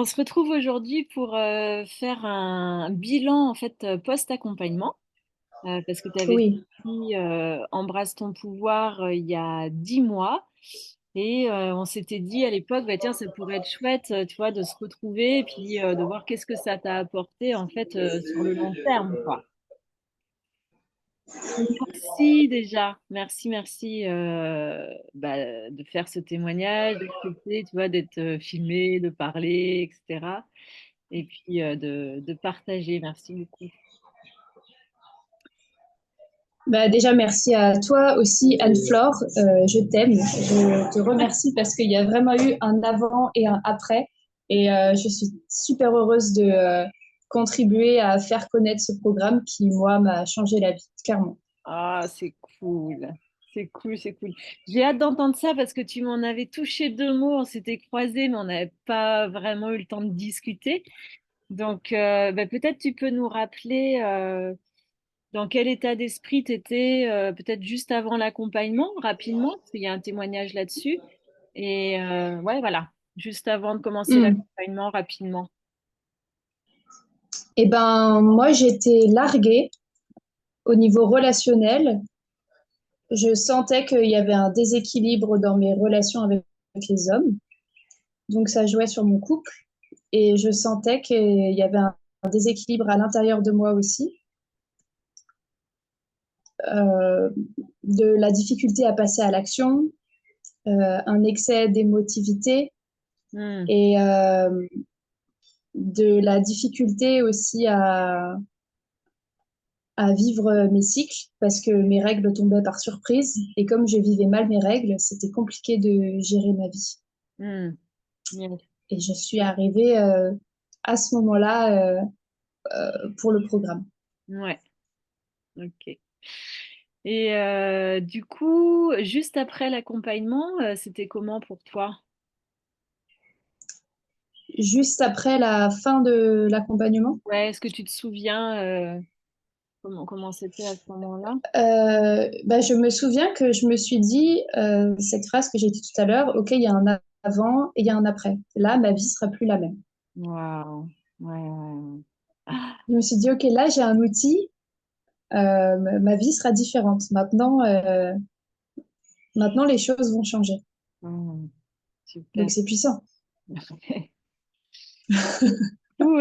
On se retrouve aujourd'hui pour faire un bilan en fait post-accompagnement parce que tu avais Oui, sorti Embrasse ton pouvoir il y a 10 mois et on s'était dit à l'époque bah, tiens ça pourrait être chouette tu vois de se retrouver et puis de voir qu'est-ce que ça t'a apporté en fait sur le long terme quoi. Merci déjà, merci de faire ce témoignage, d'accepter tu vois d'être filmé, de parler etc. Et puis de partager. Merci beaucoup. bah déjà merci à toi aussi, Anne-Flore. Je t'aime. Je te remercie parce qu'il y a vraiment eu un avant et un après. Et je suis super heureuse de contribuer à faire connaître ce programme qui, moi, m'a changé la vie, clairement. Ah, c'est cool. C'est cool, c'est cool. J'ai hâte d'entendre ça parce que tu m'en avais touché deux mots, on s'était croisés, mais on n'avait pas vraiment eu le temps de discuter. Donc, peut-être tu peux nous rappeler dans quel état d'esprit tu étais, peut-être juste avant l'accompagnement, rapidement, parce qu'il y a un témoignage là-dessus. Et ouais, voilà, juste avant de commencer Hmm. l'accompagnement, rapidement. Eh ben, moi, j'étais larguée au niveau relationnel. Je sentais qu'il y avait un déséquilibre dans mes relations avec les hommes. Donc, ça jouait sur mon couple. Et je sentais qu'il y avait un déséquilibre à l'intérieur de moi aussi, euh, de la difficulté à passer à l'action, un excès d'émotivité Hmm. et de la difficulté aussi à vivre mes cycles parce que mes règles tombaient par surprise. Et comme je vivais mal mes règles, c'était compliqué de gérer ma vie. Hmm. Yes. Et je suis arrivée à ce moment-là pour le programme. Ouais, ok. Et du coup, juste après l'accompagnement, c'était comment pour toi? Juste après la fin de l'accompagnement, Ouais, est-ce que tu te souviens comment c'était à ce moment-là? bah, je me souviens que je me suis dit cette phrase que j'ai dit tout à l'heure, OK, il y a un avant et il y a un après. Là, ma vie sera plus la même. Waouh. Ouais, ouais, ouais. Ah, Je me suis dit, OK, là, j'ai un outil, ma vie sera différente. Maintenant, les choses vont changer. hmm, super. Donc, c'est puissant. Du coup,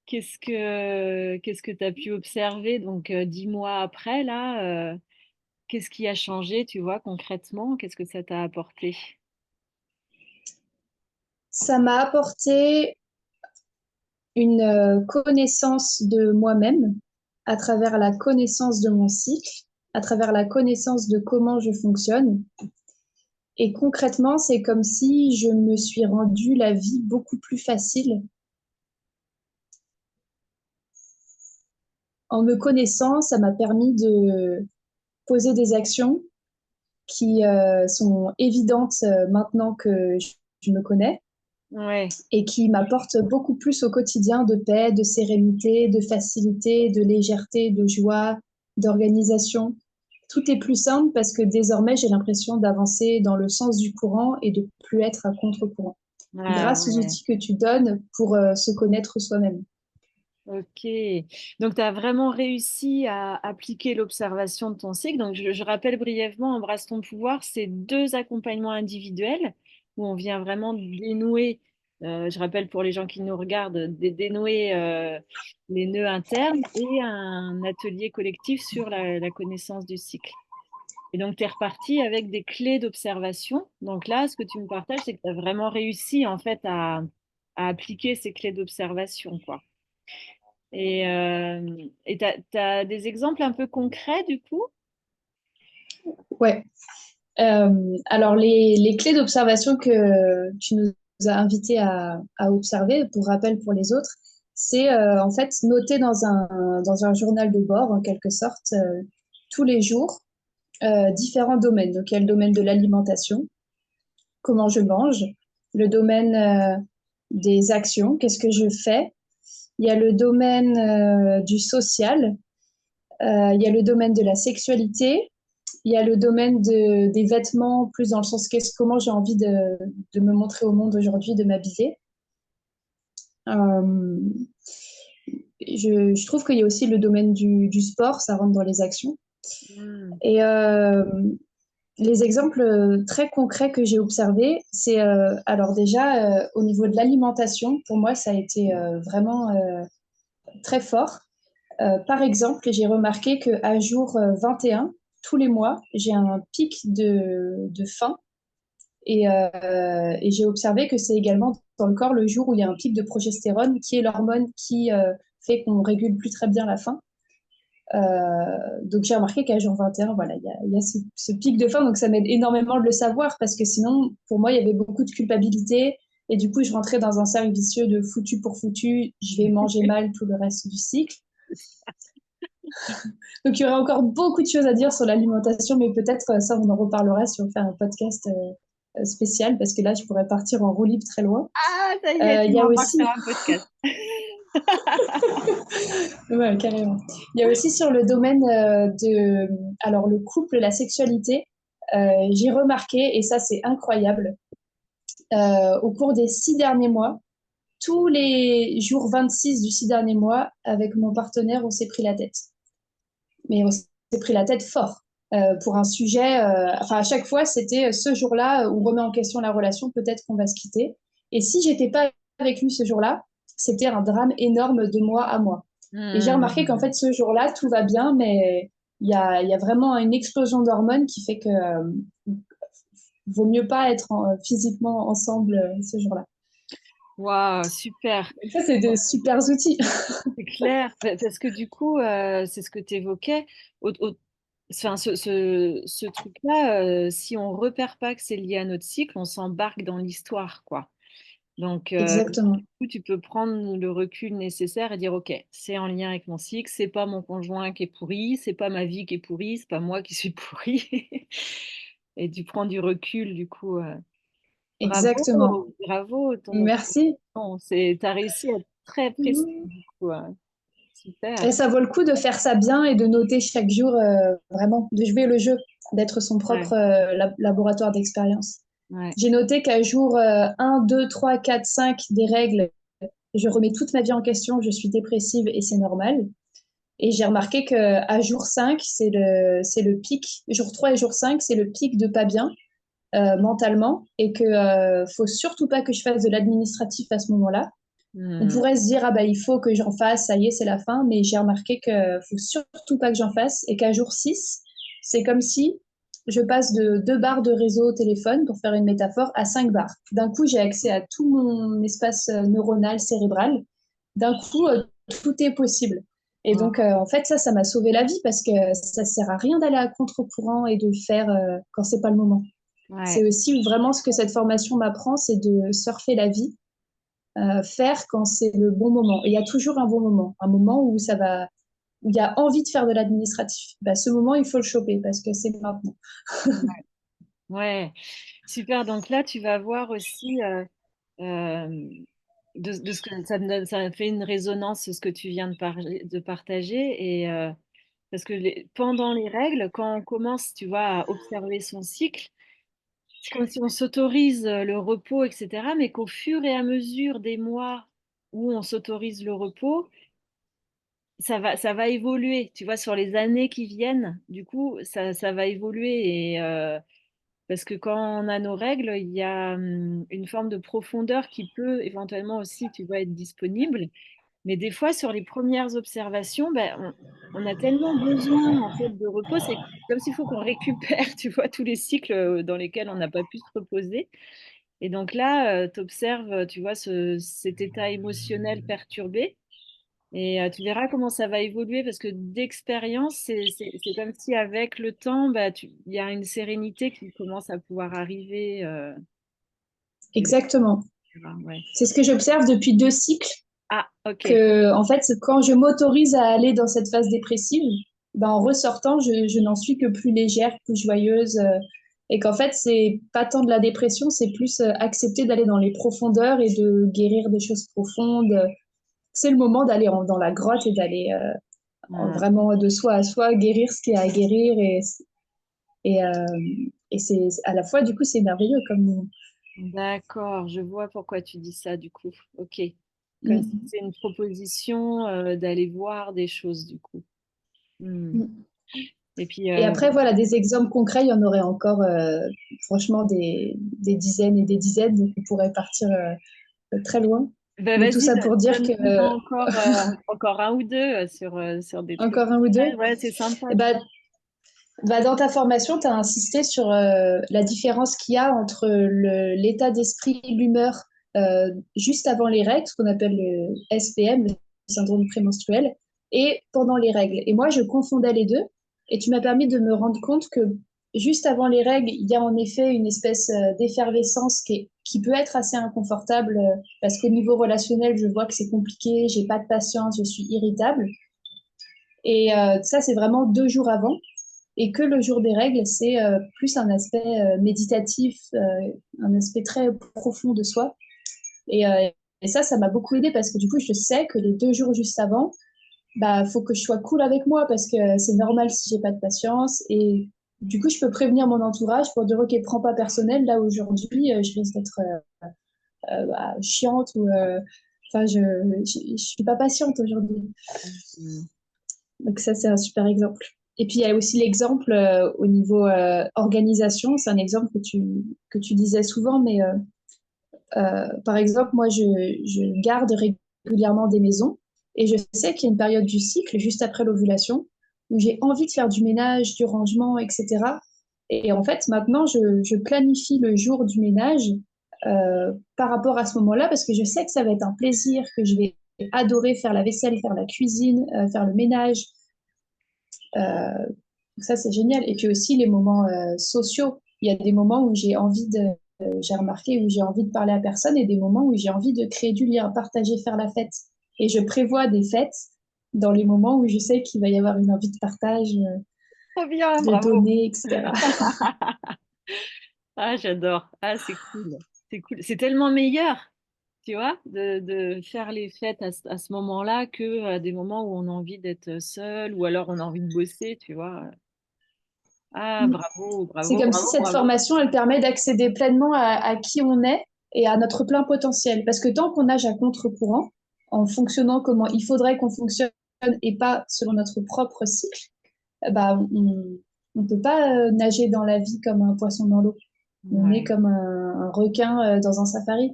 qu'est-ce que tu as pu observer donc 10 mois après là qu'est-ce qui a changé, tu vois, concrètement? Qu'est-ce que ça t'a apporté? Ça m'a apporté une connaissance de moi-même à travers la connaissance de mon cycle, à travers la connaissance de comment je fonctionne. Et concrètement, c'est comme si je me suis rendu la vie beaucoup plus facile. En me connaissant, ça m'a permis de poser des actions qui sont évidentes maintenant que je me connais Ouais. et qui m'apportent beaucoup plus au quotidien de paix, de sérénité, de facilité, de légèreté, de joie, d'organisation. Tout est plus simple parce que désormais, j'ai l'impression d'avancer dans le sens du courant et de plus être à contre-courant Ah grâce aux ouais. outils que tu donnes pour se connaître soi-même. Ok, donc tu as vraiment réussi à appliquer l'observation de ton cycle. Donc je rappelle brièvement, Embrasse ton pouvoir, c'est deux accompagnements individuels où on vient vraiment dénouer, je rappelle pour les gens qui nous regardent, dénouer les nœuds internes et un atelier collectif sur la connaissance du cycle. Et donc tu es reparti avec des clés d'observation. Donc là, ce que tu me partages, c'est que tu as vraiment réussi en fait à appliquer ces clés d'observation, quoi. Et t'as des exemples un peu concrets du coup? Ouais. Alors, les clés d'observation que tu nous as invités à observer, pour rappel pour les autres, c'est en fait noter dans un journal de bord, en quelque sorte, tous les jours, différents domaines. Donc, il y a le domaine de l'alimentation, comment je mange, le domaine des actions, qu'est-ce que je fais. Il y a le domaine du social, il y a le domaine de la sexualité, il y a le domaine des vêtements, plus dans le sens comment j'ai envie de me montrer au monde aujourd'hui, de m'habiller. Euh, je trouve qu'il y a aussi le domaine du sport, ça rentre dans les actions. Hmm. Et les exemples très concrets que j'ai observés, c'est alors déjà au niveau de l'alimentation, pour moi, ça a été vraiment très fort. Par exemple, j'ai remarqué qu'à jour 21, tous les mois, j'ai un pic de faim et j'ai observé que c'est également dans le corps le jour où il y a un pic de progestérone, qui est l'hormone qui fait qu'on régule plus très bien la faim. Donc j'ai remarqué qu'à jour 21, voilà, il y a ce pic de faim, donc ça m'aide énormément de le savoir parce que sinon, pour moi, il y avait beaucoup de culpabilité et du coup, je rentrais dans un cercle vicieux de foutu pour foutu, je vais manger mal tout le reste du cycle. Donc il y aurait encore beaucoup de choses à dire sur l'alimentation, mais peut-être ça, on en reparlera si on fait un podcast spécial parce que là, je pourrais partir en roue libre très loin. Ah, ça y est, tu Il y a m'embarques aussi, sur un podcast. ouais, carrément. Il y a aussi sur le domaine alors le couple, la sexualité, j'ai remarqué, et ça c'est incroyable, au cours des 6 derniers mois, tous les jours 26 du 6 derniers mois, avec mon partenaire, on s'est pris la tête. Mais on s'est pris la tête fort pour un sujet. Enfin, à chaque fois, c'était ce jour-là, on remet en question la relation, peut-être qu'on va se quitter. Et si j'étais pas avec lui ce jour-là, c'était un drame énorme de mois à mois. Et j'ai remarqué qu'en Hmm. fait, ce jour-là, tout va bien, mais il y a vraiment une explosion d'hormones qui fait que vaut mieux pas être physiquement ensemble ce jour-là. Waouh, super. Donc ça, c'est de super outils. C'est clair. Parce que du coup, c'est ce que tu évoquais. Enfin, ce truc-là, si on repère pas que c'est lié à notre cycle, on s'embarque dans l'histoire, quoi. Donc, Exactement. du coup, tu peux prendre le recul nécessaire et dire, OK, c'est en lien avec mon cycle, c'est pas mon conjoint qui est pourri, c'est pas ma vie qui est pourrie, c'est pas moi qui suis pourrie. Et tu prends du recul, du coup. Exactement. Bravo, bravo, Merci. t'as réussi à être très précis, du coup. Et Super. ça vaut le coup de faire ça bien et de noter chaque jour, vraiment, de jouer le jeu, d'être son propre Ouais, laboratoire d'expérience. ouais. J'ai noté qu'à jour 1, 2, 3, 4, 5 des règles, je remets toute ma vie en question, je suis dépressive et c'est normal. Et j'ai remarqué qu'à jour 5, c'est le pic. Jour 3 et jour 5, c'est le pic de pas bien mentalement et que faut surtout pas que je fasse de l'administratif à ce moment-là. On Hmm. pourrait se dire, ah bah, il faut que j'en fasse, ça y est, c'est la fin, mais j'ai remarqué qu'il faut surtout pas que j'en fasse et qu'à jour 6, c'est comme si je passe de 2 barres de réseau au téléphone, pour faire une métaphore, à 5 barres. D'un coup, j'ai accès à tout mon espace neuronal, cérébral. D'un coup, tout est possible. Et donc, en fait, ça m'a sauvé la vie parce que ça sert à rien d'aller à contre-courant et de le faire quand c'est pas le moment. C'est Ouais. aussi vraiment ce que cette formation m'apprend, c'est de surfer la vie faire quand c'est le bon moment. Et il y a toujours un bon moment, un moment où ça va, où il y a envie de faire de l'administratif. Bah, ce moment, il faut le choper parce que c'est maintenant. Ouais. Ouais. Super. Donc là, tu vas voir aussi euh, de ce que ça fait une résonance ce que tu viens de partager et parce que pendant les règles, quand on commence, tu vois, à observer son cycle, c'est comme si on s'autorise le repos, etc. Mais qu'au fur et à mesure des mois où on s'autorise le repos, ça va évoluer, tu vois, sur les années qui viennent. Du coup, ça va évoluer. Et, parce que quand on a nos règles, il y a une forme de profondeur qui peut éventuellement aussi, tu vois, être disponible. Mais des fois, sur les premières observations, ben, on a tellement besoin en fait de repos, c'est comme s'il faut qu'on récupère, tu vois, tous les cycles dans lesquels on n'a pas pu se reposer. Et donc là, tu observes, tu vois, cet état émotionnel perturbé. Et tu verras comment ça va évoluer parce que d'expérience, c'est comme si avec le temps, bah, il y a une sérénité qui commence à pouvoir arriver. Exactement. Ouais. C'est ce que j'observe depuis 2 cycles, Ah, ok. que en fait, quand je m'autorise à aller dans cette phase dépressive, ben, en ressortant, je n'en suis que plus légère, plus joyeuse. Et qu'en fait, c'est pas tant de la dépression, c'est plus accepter d'aller dans les profondeurs et de guérir des choses profondes. C'est le moment d'aller dans la grotte et d'aller Hmm. vraiment de soi à soi, guérir ce qu'il y a à guérir. Et, euh, et c'est à la fois, du coup, c'est merveilleux comme. D'accord, je vois pourquoi tu dis ça du coup. Ok. Comme si Mm. c'est une proposition d'aller voir des choses du coup. Hmm. Mm. Et puis, Et après, voilà, des exemples concrets, il y en aurait encore, franchement, des dizaines et des dizaines. Donc, on pourrait partir très loin. bah, Mais tout vas-y, ça pour dire que, donne-nous encore, encore un ou deux sur des trucs. encore un ou deux, Ouais, c'est sympa. eh ben, dans ta formation, tu as insisté sur la différence qu'il y a entre l'état d'esprit, l'humeur juste avant les règles, ce qu'on appelle le SPM, le syndrome prémenstruel, et pendant les règles. Et moi, je confondais les deux. Et tu m'as permis de me rendre compte que juste avant les règles, il y a en effet une espèce d'effervescence qui peut être assez inconfortable parce qu'au niveau relationnel, je vois que c'est compliqué, j'ai pas de patience, je suis irritable. Et ça, c'est vraiment 2 jours avant et que le jour des règles, c'est plus un aspect méditatif, un aspect très profond de soi. Et, euh, et ça m'a beaucoup aidé parce que du coup, je sais que les 2 jours juste avant, bah, faut que je sois cool avec moi parce que c'est normal si j'ai pas de patience. Et du coup, je peux prévenir mon entourage pour dire, OK, prends pas personnel. Là, aujourd'hui, je risque d'être chiante ou, enfin, je suis pas patiente aujourd'hui. Hmm. Donc ça, c'est un super exemple. Et puis, il y a aussi l'exemple au niveau organisation. C'est un exemple que tu disais souvent, mais par exemple, moi, je garde régulièrement des maisons et je sais qu'il y a une période du cycle, juste après l'ovulation, où j'ai envie de faire du ménage, du rangement, etc. Et en fait, maintenant, je planifie le jour du ménage par rapport à ce moment-là parce que je sais que ça va être un plaisir, que je vais adorer faire la vaisselle, faire la cuisine, faire le ménage. Euh, Ça, c'est génial. Et puis aussi les moments sociaux. Il y a des moments où j'ai remarqué où j'ai envie de parler à personne et des moments où j'ai envie de créer du lien, partager, faire la fête. Et je prévois des fêtes dans les moments où je sais qu'il va y avoir une envie de partage, Trop bien, de bravo. donner, etc. Ah, j'adore. Ah, c'est cool. C'est cool. C'est tellement meilleur, tu vois, de faire les fêtes à ce moment-là que à des moments où on a envie d'être seul ou alors on a envie de bosser, tu vois. Ah, bravo, C'est bravo, comme si bravo, cette bravo. formation, elle permet d'accéder pleinement à qui on est et à notre plein potentiel. Parce que tant qu'on nage à contre-courant, en fonctionnant comment il faudrait qu'on fonctionne et pas selon notre propre cycle, bah, on peut pas nager dans la vie comme un poisson dans l'eau. On est Ouais. comme un requin dans un safari.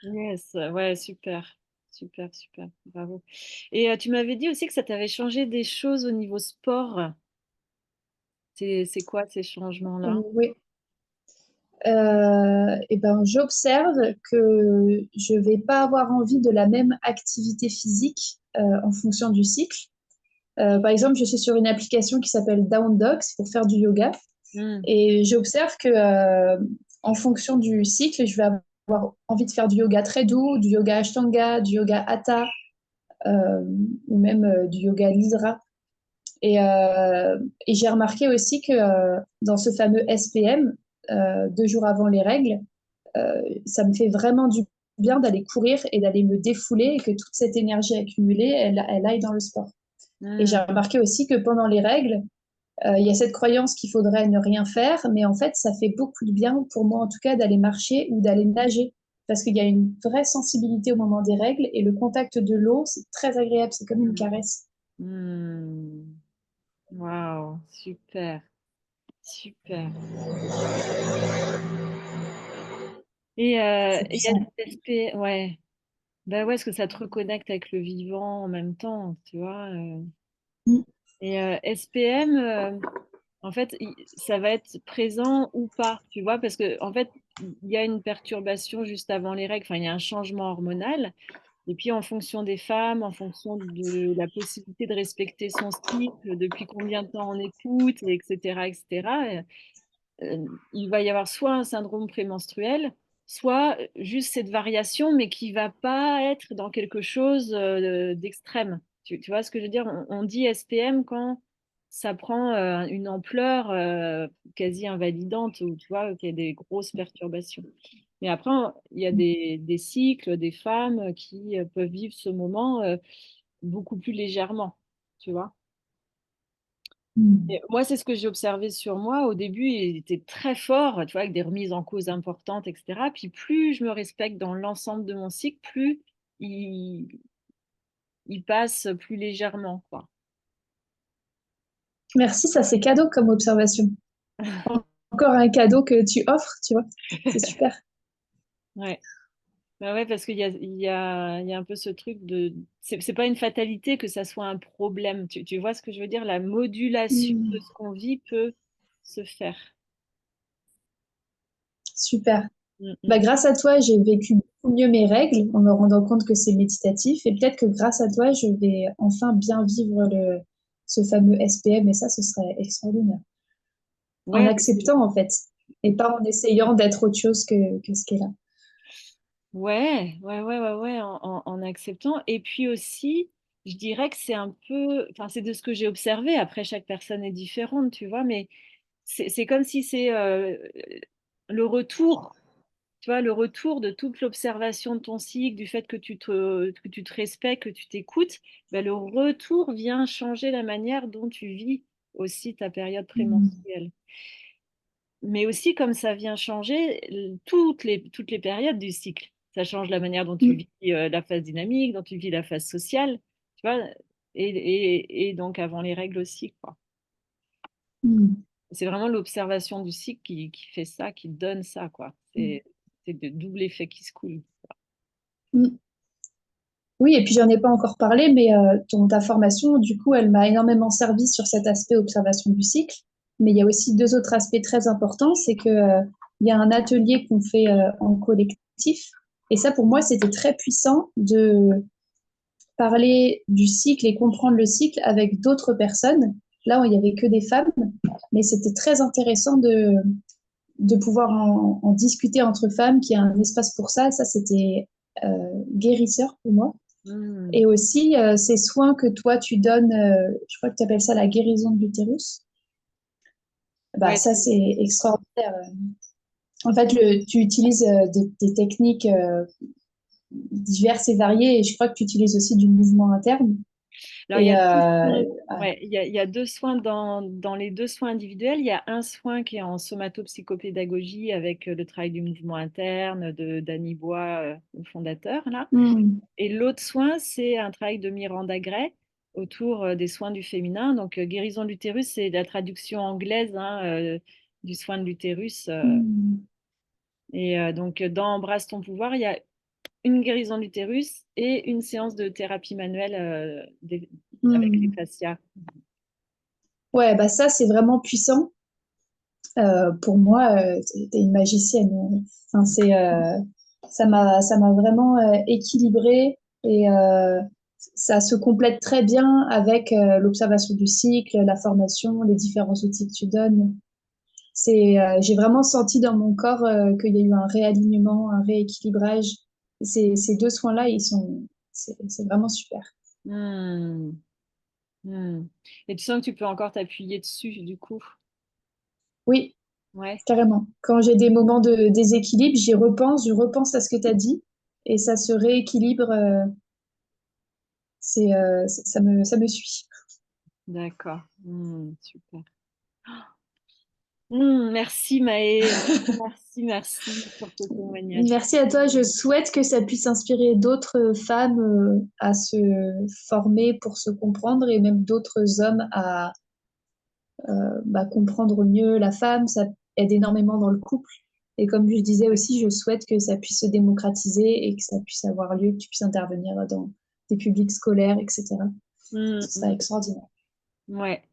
Yes, ouais, super, super, super, bravo. Et tu m'avais dit aussi que ça t'avait changé des choses au niveau sport. C'est quoi ces changements-là? Oui. Et ben, j'observe que je vais pas avoir envie de la même activité physique en fonction du cycle. Par exemple, je suis sur une application qui s'appelle Down Dogs pour faire du yoga. Hmm. Et j'observe que en fonction du cycle, je vais avoir envie de faire du yoga très doux, du yoga Ashtanga, du yoga Hatha, euh, ou même du yoga Nidra. Et j'ai remarqué aussi que dans ce fameux SPM, 2 jours avant les règles, ça me fait vraiment du bien d'aller courir et d'aller me défouler et que toute cette énergie accumulée, elle aille dans le sport. Et j'ai Hmm. remarqué aussi que pendant les règles, il y a cette croyance qu'il faudrait ne rien faire, mais en fait, ça fait beaucoup de bien pour moi, en tout cas, d'aller marcher ou d'aller nager, parce qu'il y a une vraie sensibilité au moment des règles et le contact de l'eau, c'est très agréable, c'est comme une caresse. Hmm. Waouh, super, super. C'est Et il y a puissant. cet aspect, ouais, bah ouais, parce que ça te reconnecte avec le vivant en même temps, tu vois. Mm. Et SPM, en fait, ça va être présent ou pas, tu vois, parce que en fait, il y a une perturbation juste avant les règles, enfin, il y a un changement hormonal. Et puis, en fonction des femmes, en fonction de la possibilité de respecter son cycle, depuis combien de temps on écoute, etc., etc., il va y avoir soit un syndrome prémenstruel, soit juste cette variation, mais qui va pas être dans quelque chose d'extrême. Tu vois ce que je veux dire? On dit SPM quand ça prend une ampleur quasi invalidante, ou tu vois, qu'il y a des grosses perturbations. Mais après, il y a des cycles, des femmes qui peuvent vivre ce moment beaucoup plus légèrement, tu vois. Mm. Et moi, c'est ce que j'ai observé sur moi. Au début, il était très fort, tu vois, avec des remises en cause importantes, etc. Puis plus je me respecte dans l'ensemble de mon cycle, plus il, il passe plus légèrement, quoi. Merci, ça c'est cadeau comme observation. Encore un cadeau que tu offres, tu vois. C'est super. Ouais. Bah ouais, parce qu'il y a un peu ce truc de... C'est pas une fatalité que ça soit un problème. Tu vois ce que je veux dire? La modulation de Mm. ce qu'on vit peut se faire. Super. Mm, Bah, mm. grâce à toi, j'ai vécu beaucoup mieux mes règles en me rendant compte que c'est méditatif. Et peut-être que grâce à toi, je vais enfin bien vivre ce fameux SPM. Et ça, ce serait extraordinaire. En Ouais, acceptant, en fait. Et pas en essayant d'être autre chose que ce qu'est là. ouais, en acceptant. Et puis aussi, je dirais que c'est un peu, enfin, c'est de ce que j'ai observé. Après, chaque personne est différente, tu vois, mais c'est comme si c'est le retour, tu vois, le retour de toute l'observation de ton cycle, du fait que tu te respectes, que tu t'écoutes, ben, le retour vient changer la manière dont tu vis aussi ta période Mm. prémenstruelle. Mais aussi, comme ça vient changer toutes les périodes du cycle. Ça change la manière dont tu Mm. vis la phase dynamique, dont tu vis la phase sociale, tu vois, et donc avant les règles aussi, quoi. Mm. C'est vraiment l'observation du cycle qui fait ça, qui donne ça, quoi. Mm. C'est de double effet qui se coule. Mm. Oui, et puis j'en ai pas encore parlé, mais ta formation, du coup, elle m'a énormément servi sur cet aspect observation du cycle. Mais il y a aussi deux autres aspects très importants, c'est que il y a un atelier qu'on fait en collectif, et ça pour moi c'était très puissant de parler du cycle et comprendre le cycle avec d'autres personnes. Là, il y avait que des femmes, mais c'était très intéressant de pouvoir en discuter entre femmes, qu'il y a un espace pour ça. Ça, c'était guérisseur pour moi. Hmm. Et aussi, ces soins que toi, tu donnes, je crois que tu appelles ça la guérison de l'utérus, bah, Ouais, ça, c'est extraordinaire. En fait, tu utilises des techniques diverses et variées, et je crois que tu utilises aussi du mouvement interne. alors, Et il y a deux soins dans les deux soins individuels. Il y a un soin qui est en somatopsychopédagogie avec le travail du mouvement interne de Danny Bois, le fondateur, là. hmm, Et l'autre soin, c'est un travail de Miranda Gray autour des soins du féminin. Donc, guérison de l'utérus, c'est la traduction anglaise hein, du soin de l'utérus. hmm, Et donc, dans Embrasse ton pouvoir, il y a une guérison de l'utérus et une séance de thérapie manuelle avec les hmm. fascias. Ouais, bah ça, c'est vraiment puissant. Pour moi, t'es une magicienne. Enfin, ça m'a vraiment équilibrée et ça se complète très bien avec l'observation du cycle, la formation, les différents outils que tu donnes. J'ai vraiment senti dans mon corps qu'il y a eu un réalignement, un rééquilibrage. Ces deux soins-là, c'est vraiment super. Hmm, hmm. Et tu sens que tu peux encore t'appuyer dessus, du coup. Oui, Ouais. carrément. Quand j'ai des moments de déséquilibre, je repense à ce que tu as dit et ça se rééquilibre. Ça me suit. D'accord. Hmm, super. Hmm, merci Maë. Merci pour ce témoignage. Merci à toi. Je souhaite que ça puisse inspirer d'autres femmes à se former pour se comprendre et même d'autres hommes à bah, comprendre mieux la femme. Ça aide énormément dans le couple. Et comme je disais Ouais. aussi, je souhaite que ça puisse se démocratiser et que ça puisse avoir lieu, que tu puisses intervenir dans des publics scolaires, etc. Hmm, Ce serait hmm. extraordinaire. Ouais,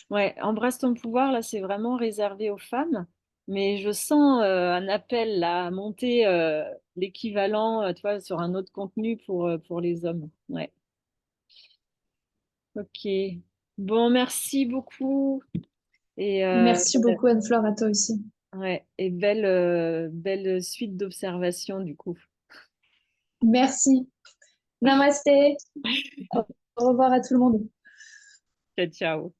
ouais, embrasse ton pouvoir, là, c'est vraiment réservé aux femmes, mais je sens un appel là, à monter l'équivalent, tu vois, sur un autre contenu pour les hommes. Ouais, ok. Bon, merci beaucoup et, Merci beaucoup, Anne-Flore, à toi aussi. ouais, et belle suite d'observations du coup. Merci. Namasté. Au revoir à tout le monde. Ciao, ciao.